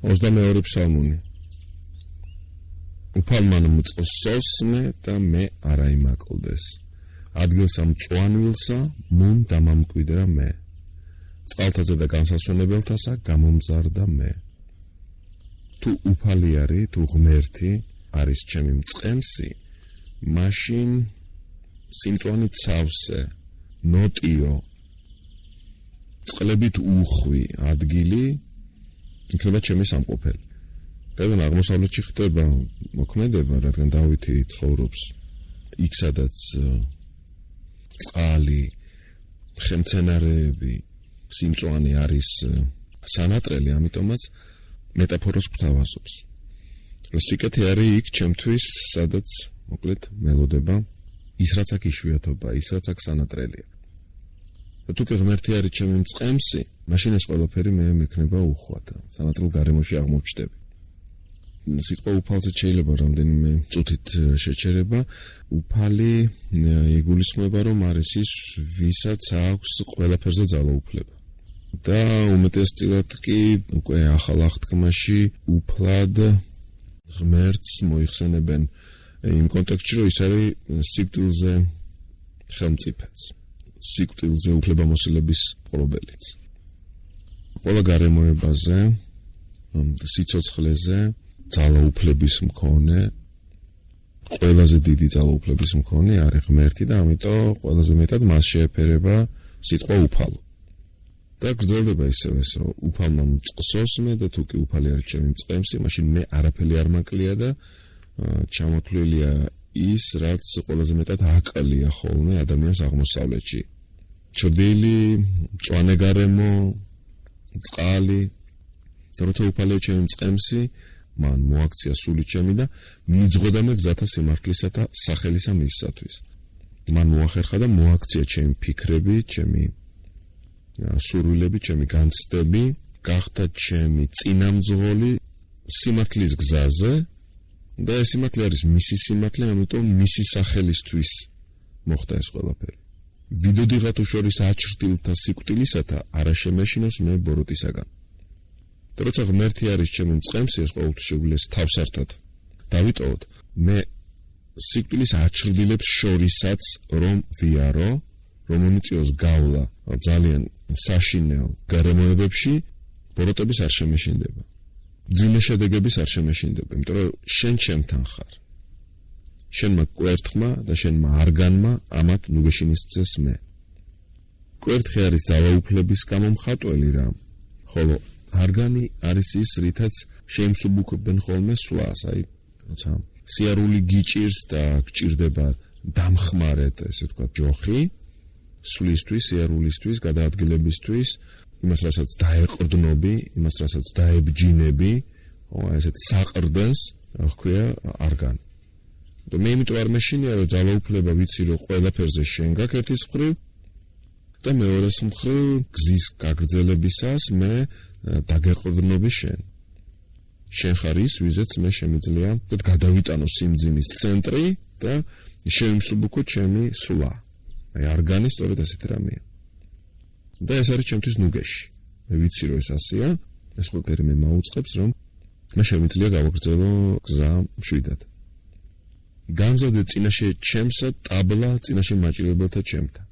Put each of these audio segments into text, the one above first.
22 ფსალმუნი. უფალმან მწსოს მე და მე არა იმაკლდეს. ადგილსა მწვანვილსა მუნ დამამკვიდრა მე. წყალთაზე და განსასვენებელთასა გამომზარდა მე. თუ უფალი არის, თუ ღმერთი არის ჩემი მწყემსი, მაშინ სიმწვანი ცავსე, ნოტიო, წყლებით უხვი ადგილი იქნება ჩემი სამყოფელი. რადგან აღმოსავლეთში ხდება მოქმედება, რადგან დავითი ცხოვრობს იქ, სადაც წყალი, ხელმცენარეები, სიმწვანი არის სანატრელი, ამიტომაც მეტაფორას გვთავაზობს. რომ სიკეთე არის იქ ჩემთვის, სადაც მოკლედ მელოდება ის რაც აქ იშვიათობა, ის რაც აქ სანატრელია. და თუ კი ღმერთი არის ჩემი მწყემსი, მაშინ ეს ყველაფერი მე მექნება უხვად. სანატრელ გარემოში აღმოჩნდები. სიტყვა უფალზე შეიძლება რამდენიმე წუთით შეჩერება. უფალი იგულისხმება, რომ არის ის, ვისაც აქვს ყველაფერზე ძალაუფლება. და უმეტესწილად კი უკვე ახალ აღთქმაში უფლად ღმერთს მოიხსენებენ იმ კონტექსტში, რომ ის არის სიკვდილზე ხელმწიფეც, სიკვდილზე უფლებამოსილების ყრობელიც. ყველა გარემოებაზე, სიცოცხლეზე ძალაუფლების მქონე, ყველაზე დიდი ძალაუფლების მქონე არის ღმერთი და ამიტომ ყველაზე მეტად მას შეეფერება სიტყვა უფალო. და გრძელდება ისევ ეს, რომ უფალმა მწსოს მე და თუ კი უფალი არის ჩემი მწყემსი, მაშინ მე არაფერი არ მაკლია და ჩამოთვლილია ის, რაც ყველაზე მეტად აკლია ხოლმე ადამიანს აღმოსავლეთში. ჩრდილი, მწვანე გარემო, წყალი, როცა უფალია ჩემი მწყემსი, მან მოაქცია სული ჩემი და მიძღოდა მე გზათა სიმართლისა და სახელისა მისსათვის. მან მოახერხა და მოაქცია ჩემი ფიქრები, ჩემი სურვილები, ჩემი განცდები, გახდა ჩემი წინამძღოლი სიმართლის გზაზე და ეს სიმართლე არის მისი სიმართლე, ამიტომ მისი სახელისთვის მოხდა ეს ყველაფერი. ვიდოდიღა თუ შორის აჩრდილთა სიკვდილისათა არა შემეშინოს მე ბოროტისაგან. და როცა ღმერთი არის ჩემი მწყემსი, ეს ყოველთვის შეგვიძლია თავსართად დავიტოვოთ, მე სიკვდილის აჩრდილებს შორისაც რომ ვიარო, რომ მომიწიოს გავლა ძალიან საშინელ გარემოებებში, ბოროტების არ შემეშინდება. ძიმე შედეგების არ შემეშინდება, იმიტომ რომ შენ ჩემთან ხარ. შენმა კვერთხმა და შენმა არგანმა ამათ ნუგეშინისწეს მე. კვერთხი არის ძალაუფლების გამომხატველი რამ, ხოლო არგანი არის ის, რითაც შეიმსუბუქებენ ხოლმე სვლას, აი, როცა სიარული გიჭირს და გჭირდება დამხმარეთ, ესე ვთქვათ, ჯოხი, სვლისთვის, სიარულისთვის, გადაადგილებისთვის, იმას, რასაც დაეყრდნობი, იმას, რასაც დაებჯინები, ესეთ საყრდენს ჰქვია არგანი. და მე იმიტომ არ მეშინია, რომ ძალაუფლება ვიცი, რომ ყველაფერზე შენ გაქვს ერთის მხრივ და მეორეს მხრივ გზის გაგრძელებისას მე დაგეყრდნობი შენ. შენ ხარ ის, ვიზეც მე შემიძლია გადავიტანო სიმძიმის ცენტრი და შევიმსუბუქო ჩემი სვლა. აი არგანი სწორედ ასეთი რამეა. და ეს არის ჩემთვის ნუგეში. მე ვიცი, რომ ეს ასეა, ეს ყველაფერი მე მაუწყებს, რომ მე შემიძლია გავაგრძელო გზა მშვიდად. გამზადე წინაშე ჩემსა ტაბლა წინაშე მაჭირებელთა ჩემთან.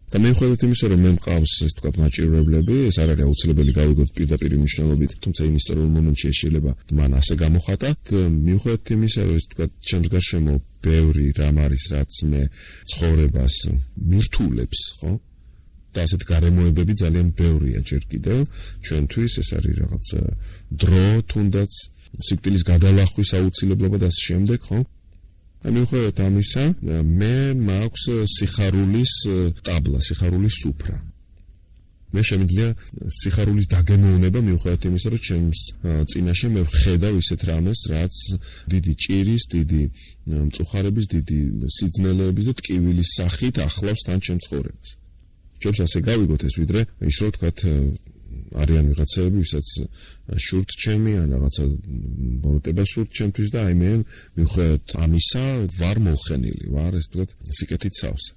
და მიუხედავად იმისა, რომ მე მყავს ეს თქვა მაჭირებლები, ეს არ არის აუცილებელი გავიგოთ პირდაპირ მნიშვნელობით, თუმცა იმ ისტორიულ მომენტში შეიძლება მან ასე გამოხატა. მიუხედავად იმისა, რომ ეს თქვა ჩემს გარშემო ბევრი რამ არის, რაც მე ცხოვრებას მირთულებს, ხო? და ასეთ გარემოებები ძალიან ბევრია ჯერ კიდევ ჩვენთვის, ეს არის რაღაც დრო, თუნდაც სიკვდილის გადალახვის აუცილებლობა და ამ შემდეგ, ხო? მიუხედავად ამისა, მე მაქვს სიხარულის ტაბლა, სიხარულის სუფრა. მე შემიძლია სიხარულის დაგემოვნება, მიუხედავად იმისა, რომ ჩემს წინაშე მე ვხედავ ისეთ რამეს, რაც დიდი ჭირის, დიდი მწუხარების, დიდი სიძნელეების და ტკივილის სახით ახლავს თან ჩემს ცხოვრებას. ჯობს ასე გავიგოთ ეს, ვიდრე ის რო ვთქვათ, არიან ვიღაცები, ვისაც შურთ ჩემი, ან რაღაცა ბოროტება სურთ ჩემთვის და აი მე მიუხედავად ამისა ვარ მოხენილი, ვარ ეს ვთქვათ სიკეთით სავსე.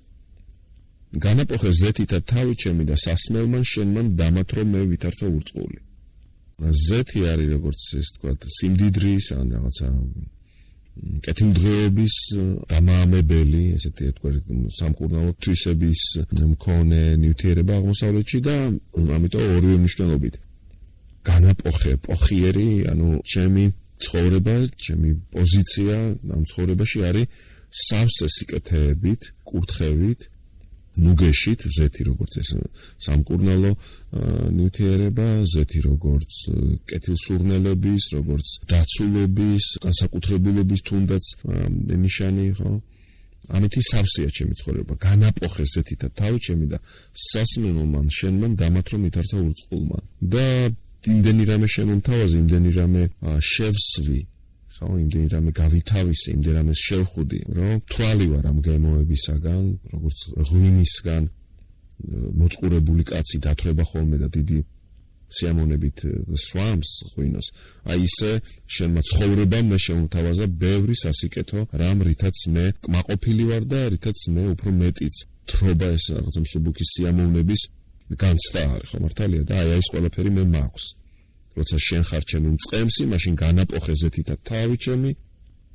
განაპოხე ზეთითა თავი ჩემი და სასმელმან შენმან დამათრო მე ვითარცა ურწყული. ზეთი არის როგორც ესე თქვა სიმდიდრის ან რაღაცა კეთილდღეობის დამაამებელი, ესეთი ერთგვარი სამკურნალო თვისების მქონე ნივთიერება აღმოსავლეთში და ამიტომ ორივე მნიშვნელობით განაპოხე, პოხიერი, ანუ ჩემი ცხოვრება, ჩემი პოზიცია ამ ცხოვრებაში არის სავსე სიკეთეებით, კურთხევით, ნუგეშით, ზეთი როგორც ეს სამკურნალო ნივთიერება, ზეთი როგორც კეთილსურნელების, როგორც დაცულობის, განსაკუთრებულობის თუნდაც ნიშანი, ხო? ამითი სავსეა ჩემი ცხოვრება. განაპოხე ზეთითა თავი ჩემი და სასმელო შენმან დამათრო მithარცა ურწყულმა. და იმდენი რამე შემომთავაზე, იმდენი რამე შევსვი, ხო, იმდენი რამე გავითავისე, იმდენი რამე შევხუდი, რომ თვალი ვარ ამ გემოებისაგან, როგორც ღვინისგან მოწყურებული კაცი დათრება ხოლმე და დიდი სიამოვნებით სვამს ღვინოს. აი ისე შენმა ცხოვრებამ მე შემომთავაზა ბევრი სასიკეთო რამ, რითაც მე კმაყოფილი ვარ და რითაც მე უფრო მეტიც თრობა ეს რაღაც მსუბუქი სიამოვნების განცდა არის, ხო მართალია და აი ეს ყველაფერი მე მაქვს. როცა შენ ხარ ჩემი მწყემსი, მაშინ განაპოხე ზეთითა თავი ჩემი,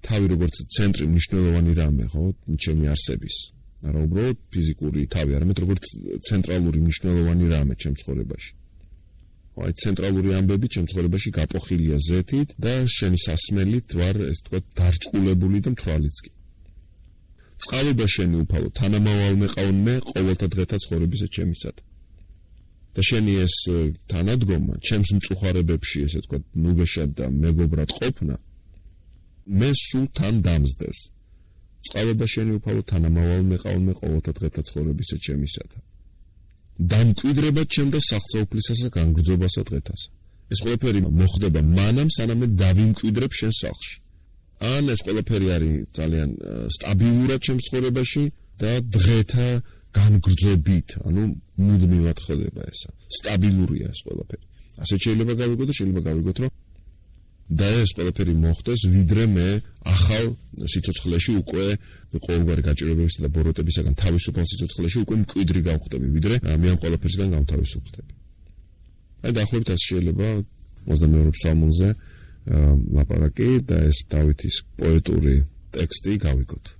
თავი როგორც ცენტრი მნიშვნელოვანი რამე, ხო, ჩემი არსების. არა უბრალოდ ფიზიკური თავი, არამედ როგორც ცენტრალური მნიშვნელოვანი რამე ჩემ ცხოვრებაში. ხო, აი ცენტრალური ამბები ჩემ ცხოვრებაში გაპოხილია ზეთით და შენი სასმელით ვარ, ეს თქვა, დარწყულებული და მთვრალიც კი. წყალობა შენი უფალო, თანამავალ მეყავ მე ყოველთა დღეთა ცხოვრებისა ჩემისად. და შენი ეს თანადგომა, ჩემს მწუხარებებში, ესე თქვა, ნუგეშად და მეგობრად ყოფნა, მე სულ თან დამზდეს. წყალობა შენი უფალო, თანამავალ მეყავ მე ყოველთა დღეთა ცხოვრებისა ჩემისადა. დამკვიდრება ჩემ და სახლსაუფლისასა განგრძობასა დღეთასა. ეს ყველაფერი მოხდება მანამ, სანამ მე დავიმკვიდრებ შენ სახლში. ან ეს ყველაფერი არის ძალიან სტაბილურად ჩემ ცხოვრებაში და დღეთა განგრძობით, ანუ მუდმივად ხდება ესა. სტაბილურია ეს ყველაფერი. ასე შეიძლება გავიგოთ და შეიძლება გავიგოთ, რომ და ეს ყველაფერი მოხდეს, ვიდრე მე ახალ სიცოცხლეში უკვე ყოველგვარი გაჭირვებებისა და ბოროტებისაგან თავისუფალ სიცოცხლეში უკვე მკვიდრი გავხდები, ვიდრე მე ამ ყველაფერსგან გამთავისუფლდები. აი დაახლოებით ასე შეიძლება 22 ფსალმუნზე ლაპარაკი და ეს დავითის პოეტური ტექსტი გავიგოთ.